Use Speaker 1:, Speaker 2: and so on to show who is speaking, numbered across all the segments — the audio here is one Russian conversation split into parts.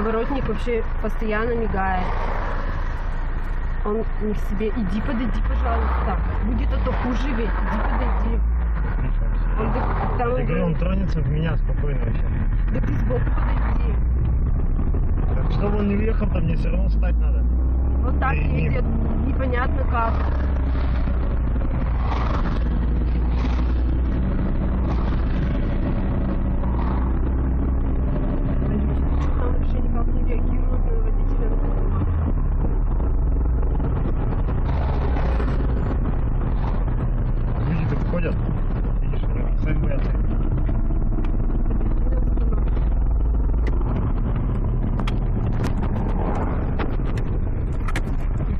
Speaker 1: Поворотник вообще постоянно мигает. Он не в себе. Иди, подойди, пожалуйста. Будет это хуже ведь. Иди, подойди.
Speaker 2: Я говорю, он тронется в меня спокойно вообще.
Speaker 1: Да ты сбоку подойди.
Speaker 2: Так, чтобы он не въехал, там мне все равно встать надо.
Speaker 1: Вот так едет. Непонятно как. Там вообще никак не реагирует на водителя.
Speaker 2: Люди так ходят. Видишь, они уже сами боятся.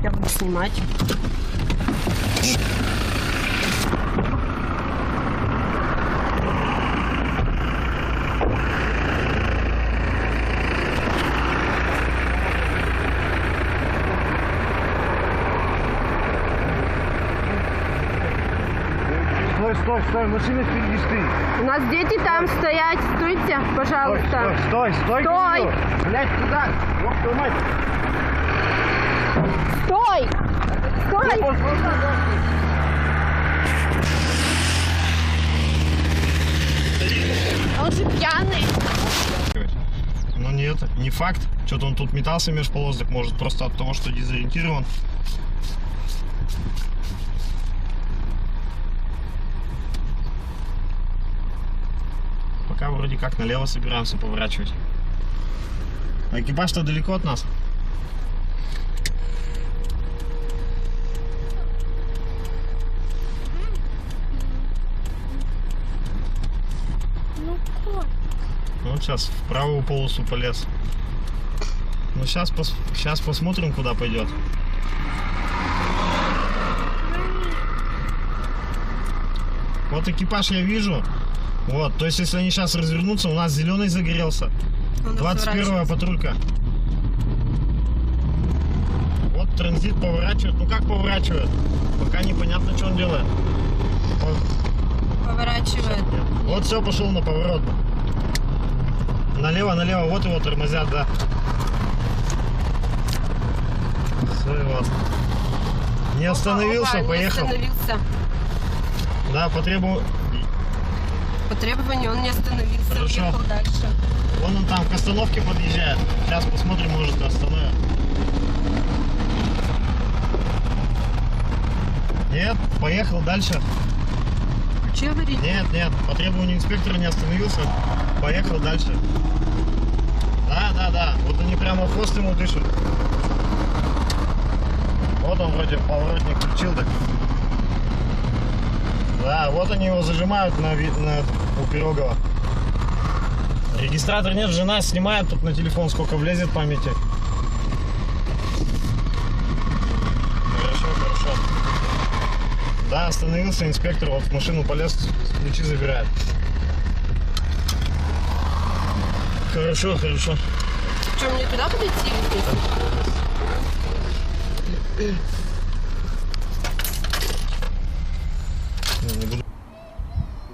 Speaker 1: Я буду снимать.
Speaker 2: Стой, машина впереди стоит.
Speaker 1: У нас дети там стоять. Стойте, пожалуйста.
Speaker 2: Стой.
Speaker 1: Стой.
Speaker 2: Блять, туда. Ёб твою мать.
Speaker 1: Стой! Он же пьяный.
Speaker 2: Ну нет, не факт. Что-то он тут метался меж полосок, может просто от того, что дезориентирован. Пока вроде как налево собираемся поворачивать. А экипаж-то далеко от нас. Ну вот сейчас в правую полосу полез. Ну сейчас посмотрим, куда пойдет. Вот экипаж я вижу. Вот, то есть если они сейчас развернутся, у нас зеленый загорелся. 21-я патрулька. Вот транзит поворачивает. Ну как поворачивает? Пока непонятно, что он делает.
Speaker 1: Поворачивает.
Speaker 2: Вот все, пошел на поворот. Налево, вот его тормозят, да. Все, вот. Не остановился, поехал.
Speaker 1: Не остановился.
Speaker 2: Да, по требованию
Speaker 1: он не остановился.
Speaker 2: Хорошо.
Speaker 1: Уехал дальше.
Speaker 2: Вон он там к остановке подъезжает. Сейчас посмотрим, может остановит. Нет, поехал дальше.
Speaker 1: Че говорить?
Speaker 2: Нет, по требованию инспектора не остановился. Поехал дальше. Да. Вот они прямо в хвост ему дышат. Вот он вроде поворотник включил так. Да, вот они его зажимают у Пирогова. Регистратор нет, жена снимает тут на телефон, сколько влезет памяти. Хорошо. Да, остановился инспектор, вот в машину полез, ключи забирает. Хорошо.
Speaker 1: Что, мне туда подойти или здесь?
Speaker 2: Не буду.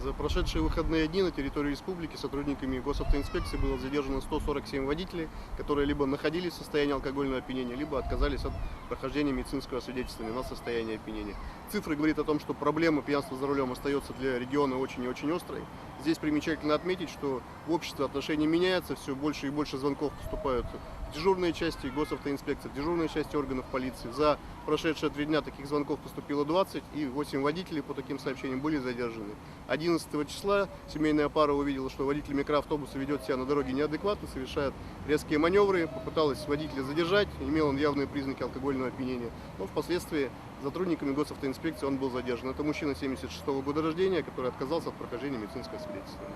Speaker 3: За прошедшие выходные дни на территории республики сотрудниками госавтоинспекции было задержано 147 водителей, которые либо находились в состоянии алкогольного опьянения, либо отказались от прохождения медицинского освидетельствования на состояние опьянения. Цифры говорят о том, что проблема пьянства за рулем остается для региона очень и очень острой. Здесь примечательно отметить, что в обществе отношения меняются, все больше и больше звонков поступают в дежурные части госавтоинспекции, в дежурные части органов полиции. За прошедшие 3 дня таких звонков поступило 20, и 8 водителей по таким сообщениям были задержаны. 11 числа семейная пара увидела, что водитель микроавтобуса ведет себя на дороге неадекватно, совершает резкие маневры, попыталась водителя задержать, имел он явные признаки алкогольного опьянения, но впоследствии сотрудниками госавтоинспекции он был задержан. Это мужчина 76-го года рождения, который отказался от прохождения медицинского свидетельства.